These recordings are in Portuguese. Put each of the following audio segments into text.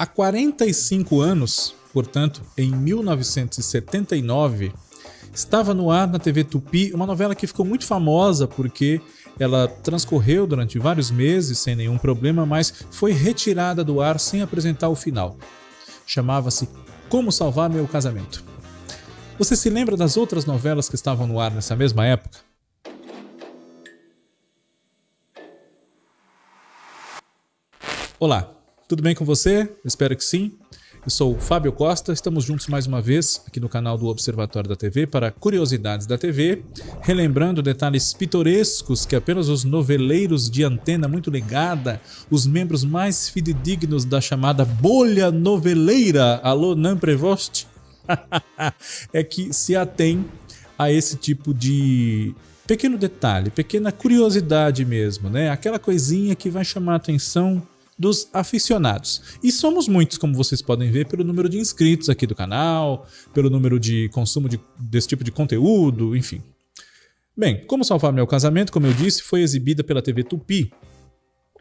Há 45 anos, portanto, em 1979, estava no ar na TV Tupi uma novela que ficou muito famosa porque ela transcorreu durante vários meses sem nenhum problema, mas foi retirada do ar sem apresentar o final. Chamava-se Como Salvar Meu Casamento. Você se lembra das outras novelas que estavam no ar nessa mesma época? Olá, tudo bem com você? Espero que sim. Eu sou o Fábio Costa, estamos juntos mais uma vez aqui no canal do Observatório da TV para Curiosidades da TV, relembrando detalhes pitorescos que apenas os noveleiros de antena muito ligada, os membros mais fidedignos da chamada bolha noveleira, alô Nan Prevost, é que se atém a esse tipo de pequeno detalhe, pequena curiosidade mesmo, né? Aquela coisinha que vai chamar a atenção dos aficionados. E somos muitos, como vocês podem ver, pelo número de inscritos aqui do canal, pelo número de consumo desse tipo de conteúdo, enfim. Bem, Como Salvar Meu Casamento, como eu disse, foi exibida pela TV Tupi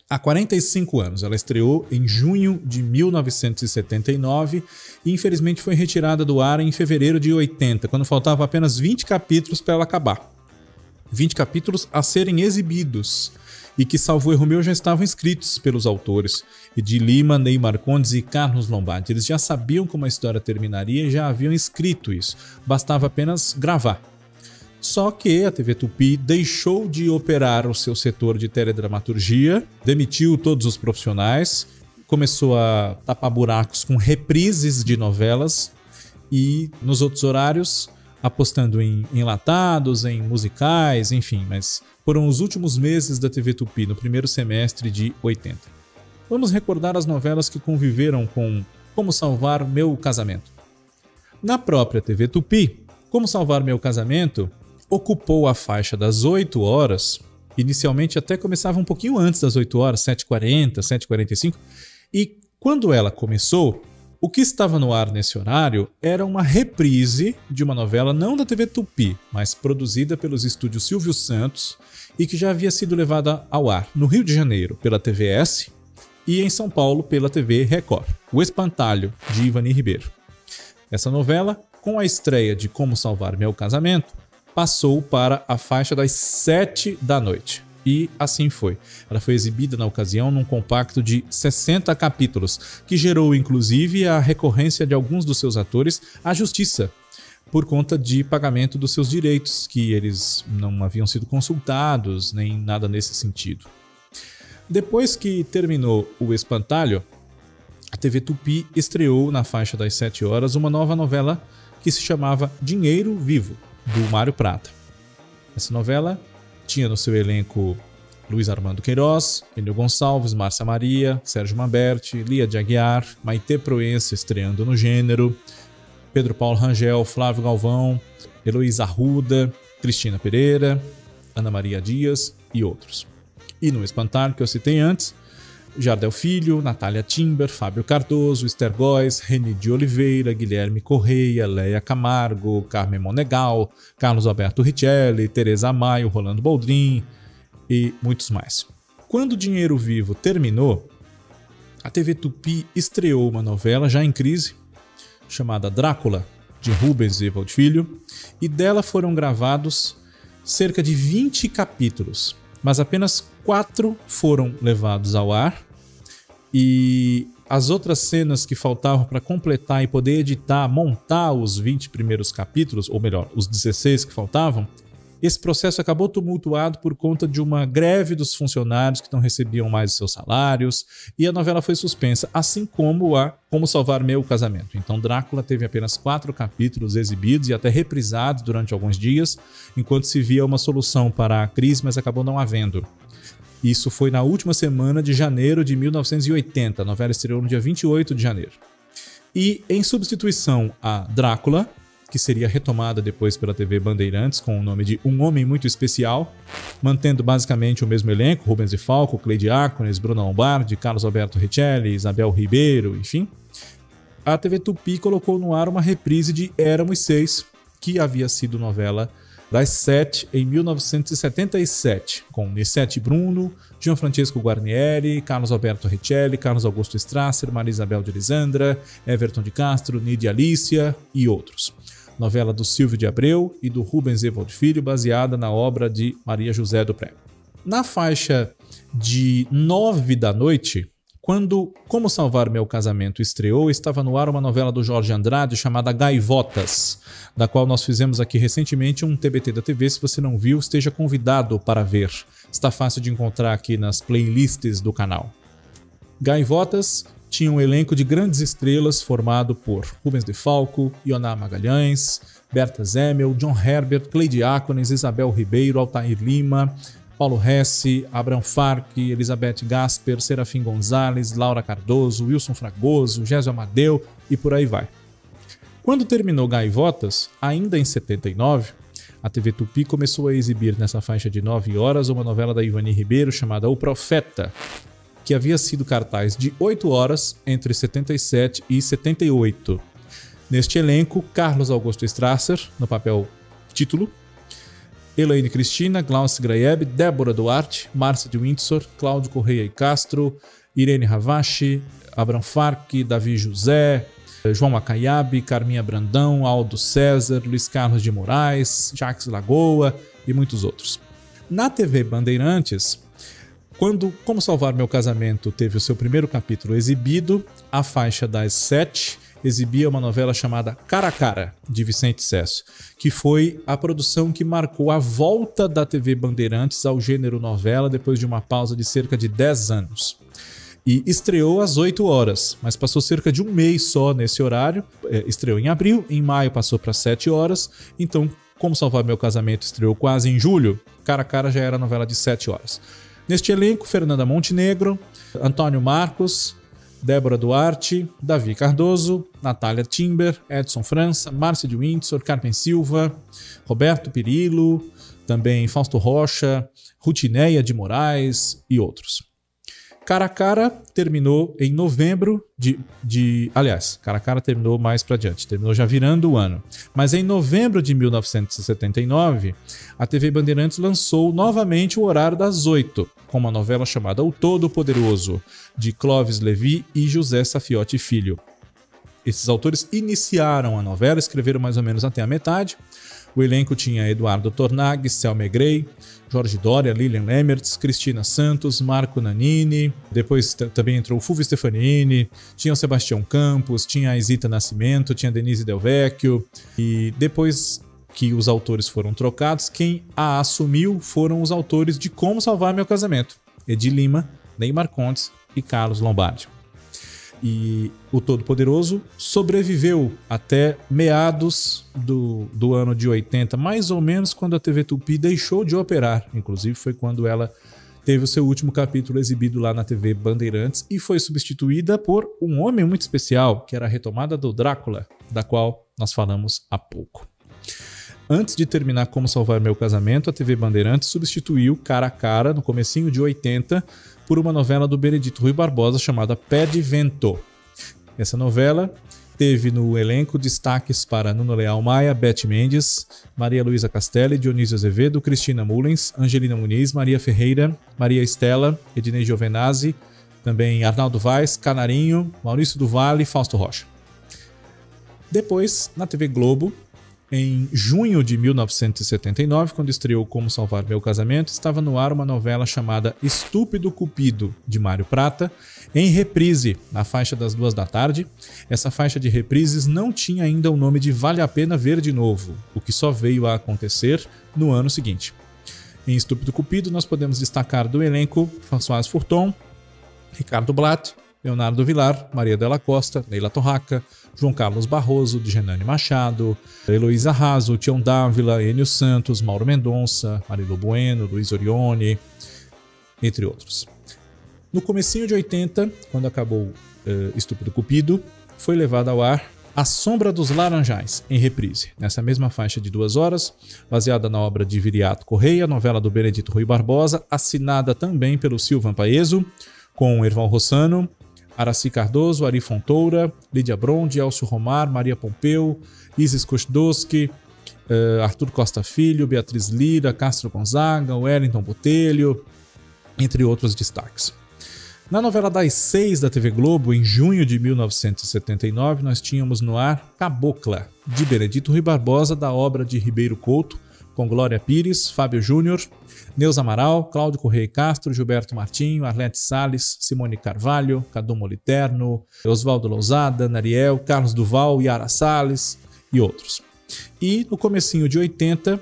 há 45 anos. Ela estreou em junho de 1979 e infelizmente foi retirada do ar em fevereiro de 80, quando faltavam apenas 20 capítulos para ela acabar. 20 capítulos a serem exibidos. E que, salvo erro meu, já estavam escritos pelos autores, de Lima, Ney Marcondes e Carlos Lombardi. Eles já sabiam como a história terminaria e já haviam escrito isso, bastava apenas gravar. Só que a TV Tupi deixou de operar o seu setor de teledramaturgia, demitiu todos os profissionais, começou a tapar buracos com reprises de novelas e nos outros horários apostando em enlatados, em musicais, enfim, mas foram os últimos meses da TV Tupi, no primeiro semestre de 80. Vamos recordar as novelas que conviveram com Como Salvar Meu Casamento. Na própria TV Tupi, Como Salvar Meu Casamento ocupou a faixa das 8 horas, inicialmente até começava um pouquinho antes das 8 horas, 7h40, 7h45, e quando ela começou, o que estava no ar nesse horário era uma reprise de uma novela não da TV Tupi, mas produzida pelos estúdios Silvio Santos e que já havia sido levada ao ar no Rio de Janeiro pela TVS e em São Paulo pela TV Record, O Espantalho, de Ivani Ribeiro. Essa novela, com a estreia de Como Salvar Meu Casamento, passou para a faixa das 7 da noite. E assim foi. Ela foi exibida na ocasião num compacto de 60 capítulos, que gerou inclusive a recorrência de alguns dos seus atores à justiça, por conta de pagamento dos seus direitos, que eles não haviam sido consultados, nem nada nesse sentido. Depois que terminou O Espantalho, a TV Tupi estreou na faixa das 7 horas uma nova novela que se chamava Dinheiro Vivo, do Mário Prata. Essa novela tinha no seu elenco Luiz Armando Queiroz, Enio Gonçalves, Márcia Maria, Sérgio Mamberti, Lia de Aguiar, Maitê Proença estreando no gênero, Pedro Paulo Rangel, Flávio Galvão, Heloísa Arruda, Cristina Pereira, Ana Maria Dias e outros. E no Espantalho, que eu citei antes, Jardel Filho, Natália Timber, Fábio Cardoso, Esther Góes, Reni de Oliveira, Guilherme Correia, Leia Camargo, Carmen Monegal, Carlos Alberto Richelli, Teresa Maio, Rolando Boldrin e muitos mais. Quando Dinheiro Vivo terminou, a TV Tupi estreou uma novela já em crise, chamada Drácula, de Rubens Evald Filho, e dela foram gravados cerca de 20 capítulos, mas apenas 4 foram levados ao ar, e as outras cenas que faltavam para completar e poder editar, montar os 20 primeiros capítulos, ou melhor, os 16 que faltavam, esse processo acabou tumultuado por conta de uma greve dos funcionários que não recebiam mais os seus salários, e a novela foi suspensa, assim como a Como Salvar Meu Casamento. Então Drácula teve apenas 4 capítulos exibidos e até reprisados durante alguns dias, enquanto se via uma solução para a crise, mas acabou não havendo. Isso foi na última semana de janeiro de 1980, a novela estreou no dia 28 de janeiro. E em substituição a Drácula, que seria retomada depois pela TV Bandeirantes com o nome de Um Homem Muito Especial, mantendo basicamente o mesmo elenco, Rubens e Falco, Cleide Ácones, Bruno Lombardi, Carlos Alberto Richelli, Isabel Ribeiro, enfim. A TV Tupi colocou no ar uma reprise de Éramos Seis, que havia sido novela das 7 em 1977, com Nissete Bruno, Gianfrancesco Guarnieri, Carlos Alberto Richelli, Carlos Augusto Strasser, Maria Isabel de Lisandra, Everton de Castro, Nídia Alicia e outros. Novela do Silvio de Abreu e do Rubens Evold Filho, baseada na obra de Maria José do Pré. Na faixa de 9 da noite, quando Como Salvar Meu Casamento estreou, estava no ar uma novela do Jorge Andrade chamada Gaivotas, da qual nós fizemos aqui recentemente um TBT da TV. Se você não viu, esteja convidado para ver. Está fácil de encontrar aqui nas playlists do canal. Gaivotas tinha um elenco de grandes estrelas formado por Rubens de Falco, Ioná Magalhães, Berta Zemmel, John Herbert, Cleide Diácones, Isabel Ribeiro, Altair Lima, Paulo Hesse, Abraham Farque, Elizabeth Gasper, Serafim Gonzalez, Laura Cardoso, Wilson Fragoso, Gésio Amadeu e por aí vai. Quando terminou Gaivotas, ainda em 79, a TV Tupi começou a exibir nessa faixa de 9 horas uma novela da Ivani Ribeiro chamada O Profeta, que havia sido cartaz de 8 horas entre 77 e 78. Neste elenco, Carlos Augusto Strasser, no papel título, Elaine Cristina, Glaucia Graeb, Débora Duarte, Márcia de Windsor, Cláudio Correia e Castro, Irene Ravache, Abraham Farque, Davi José, João Macaiabe, Carminha Brandão, Aldo César, Luiz Carlos de Moraes, Jacques Lagoa e muitos outros. Na TV Bandeirantes, quando Como Salvar Meu Casamento teve o seu primeiro capítulo exibido, a faixa das 7 exibia uma novela chamada Cara a Cara, de Vicente Sesso, que foi a produção que marcou a volta da TV Bandeirantes ao gênero novela depois de uma pausa de cerca de 10 anos. E estreou às 8 horas, mas passou cerca de um mês só nesse horário. Estreou em abril, em maio passou para 7 horas, então Como Salvar Meu Casamento estreou quase em julho, Cara a Cara já era novela de 7 horas. Neste elenco, Fernanda Montenegro, Antônio Marcos, Débora Duarte, Davi Cardoso, Natália Timber, Edson França, Márcia de Windsor, Carmen Silva, Roberto Pirillo, também Fausto Rocha, Rutineia de Moraes e outros. Cara a Cara terminou em novembro aliás, Cara a Cara terminou mais para adiante, terminou já virando o ano. Mas em novembro de 1979, a TV Bandeirantes lançou novamente o horário das 8, com uma novela chamada O Todo-Poderoso, de Clóvis Levi e José Safiotti Filho. Esses autores iniciaram a novela, escreveram mais ou menos até a metade. O elenco tinha Eduardo Tornag, Selma Grey, Jorge Doria, Lilian Lemertz, Cristina Santos, Marco Nanini, depois também entrou o Fulvio Stefanini, tinha o Sebastião Campos, tinha a Isita Nascimento, tinha a Denise Del Vecchio, e depois que os autores foram trocados, quem a assumiu foram os autores de Como Salvar Meu Casamento, Edi Lima, Neymar Contes e Carlos Lombardi. E o Todo-Poderoso sobreviveu até meados do ano de 80, mais ou menos quando a TV Tupi deixou de operar. Inclusive foi quando ela teve o seu último capítulo exibido lá na TV Bandeirantes e foi substituída por um homem muito especial, que era a retomada do Drácula, da qual nós falamos há pouco. Antes de terminar Como Salvar Meu Casamento, a TV Bandeirantes substituiu Cara a Cara, no comecinho de 80, por uma novela do Benedito Rui Barbosa chamada Pé de Vento. Essa novela teve no elenco destaques para Nuno Leal Maia, Beth Mendes, Maria Luísa Castelli, Dionísio Azevedo, Cristina Mullins, Angelina Muniz, Maria Ferreira, Maria Estela, Ednei Giovenazzi, também Arnaldo Vaz, Canarinho, Maurício do Vale e Fausto Rocha. Depois, na TV Globo, em junho de 1979, quando estreou Como Salvar Meu Casamento, estava no ar uma novela chamada Estúpido Cupido, de Mário Prata, em reprise, na faixa das 2 da tarde. Essa faixa de reprises não tinha ainda o nome de Vale a Pena Ver de Novo, o que só veio a acontecer no ano seguinte. Em Estúpido Cupido, nós podemos destacar do elenco Françoise Furton, Ricardo Blatt, Leonardo Vilar, Maria Della Costa, Neila Torraca, João Carlos Barroso, Djenane Machado, Heloísa Raso, Tião Dávila, Enio Santos, Mauro Mendonça, Marilu Bueno, Luiz Orione, entre outros. No comecinho de 80, quando acabou Estúpido Cupido, foi levado ao ar A Sombra dos Laranjais, em reprise, nessa mesma faixa de 2 horas, baseada na obra de Viriato Correia, novela do Benedito Rui Barbosa, assinada também pelo Silvan Paeso, com Erval Rossano, Araci Cardoso, Ari Fontoura, Lídia Bronde, Elcio Romar, Maria Pompeu, Isis Kostdowski Arthur Costa Filho, Beatriz Lira, Castro Gonzaga, Wellington Botelho, entre outros destaques. Na novela das 6 da TV Globo, em junho de 1979, nós tínhamos no ar Cabocla, de Benedito Rui Barbosa, da obra de Ribeiro Couto, com Glória Pires, Fábio Júnior, Neuza Amaral, Cláudio Correia Castro, Gilberto Martinho, Arlete Salles, Simone Carvalho, Cadu Moliterno, Oswaldo Lousada, Nariel, Carlos Duval, Yara Salles e outros. E no comecinho de 80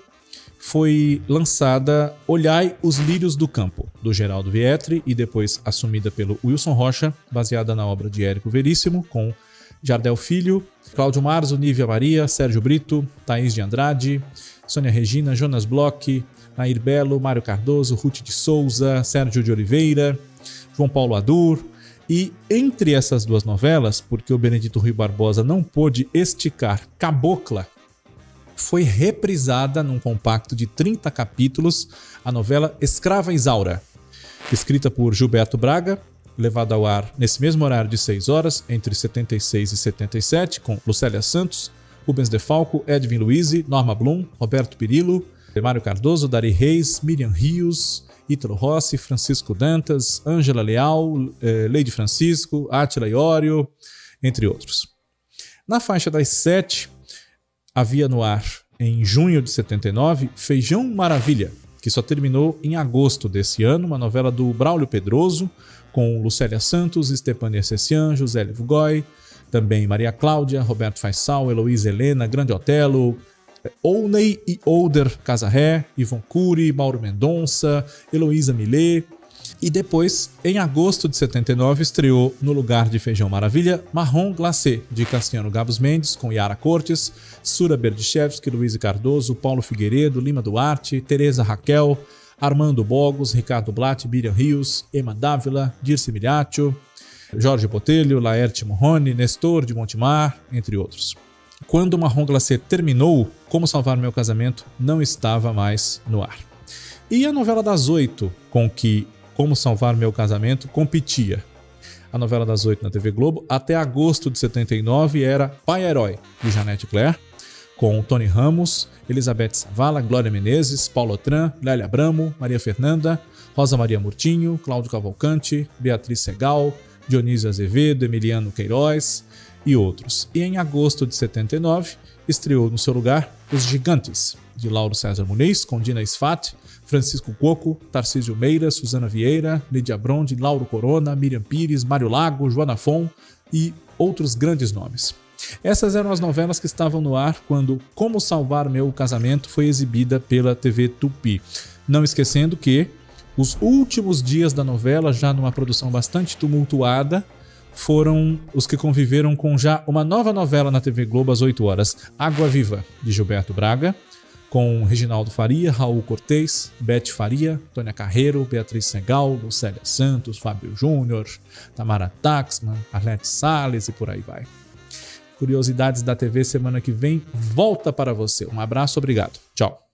foi lançada Olhai os Lírios do Campo, do Geraldo Vietri, e depois assumida pelo Wilson Rocha, baseada na obra de Érico Veríssimo, com Jardel Filho, Cláudio Marzo, Nívia Maria, Sérgio Brito, Thaís de Andrade, Sônia Regina, Jonas Bloch, Nair Belo, Mário Cardoso, Ruth de Souza, Sérgio de Oliveira, João Paulo Adur. E entre essas duas novelas, porque o Benedito Rui Barbosa não pôde esticar Cabocla, foi reprisada num compacto de 30 capítulos a novela Escrava Isaura, escrita por Gilberto Braga, levada ao ar nesse mesmo horário de 6 horas, entre 76 e 77, com Lucélia Santos, Rubens De Falco, Edwin Luiz, Norma Blum, Roberto Pirillo, Mário Cardoso, Dari Reis, Miriam Rios, Ítalo Rossi, Francisco Dantas, Ângela Leal, Leide Francisco, Átila Iório, entre outros. Na faixa das 7, havia no ar, em junho de 79, Feijão Maravilha, que só terminou em agosto desse ano, uma novela do Braulio Pedroso, com Lucélia Santos, Stepania Cessian, José Livgói, também Maria Cláudia, Roberto Faisal, Heloísa Helena, Grande Otelo, Ouney e Older Casarré, Ivon Cury, Mauro Mendonça, Heloísa Millet. E depois, em agosto de 79, estreou no lugar de Feijão Maravilha, Marrom Glacé, de Cassiano Gabos Mendes, com Yara Cortes, Sura Berdichevski, Luiz Cardoso, Paulo Figueiredo, Lima Duarte, Tereza Raquel, Armando Bogos, Ricardo Blatt, Miriam Rios, Emma Dávila, Dirce Miliaccio, Jorge Botelho, Laerte Morrone, Nestor de Montemar, entre outros. Quando Marrom Glacé terminou, Como Salvar Meu Casamento não estava mais no ar. E a novela das 8, com que Como Salvar Meu Casamento competia. A novela das 8 na TV Globo, até agosto de 79, era Pai Herói, de Janete Claire, com Tony Ramos, Elizabeth Savala, Glória Menezes, Paulo Otran, Lélia Abramo, Maria Fernanda, Rosa Maria Murtinho, Cláudio Cavalcante, Beatriz Segal, Dionísio Azevedo, Emiliano Queiroz e outros. E em agosto de 79, estreou no seu lugar Os Gigantes, de Lauro César Muniz, com Dina Sfat, Francisco Coco, Tarcísio Meira, Suzana Vieira, Lídia Bronde, Lauro Corona, Miriam Pires, Mário Lago, Joana Fon e outros grandes nomes. Essas eram as novelas que estavam no ar quando Como Salvar Meu Casamento foi exibida pela TV Tupi. Não esquecendo que os últimos dias da novela, já numa produção bastante tumultuada, foram os que conviveram com já uma nova novela na TV Globo às 8 horas, Água Viva, de Gilberto Braga, com Reginaldo Faria, Raul Cortez, Bete Faria, Tônia Carreiro, Beatriz Segal, Lucélia Santos, Fábio Júnior, Tamara Taxman, Arlete Salles e por aí vai. Curiosidades da TV semana que vem volta para você. Um abraço, obrigado. Tchau.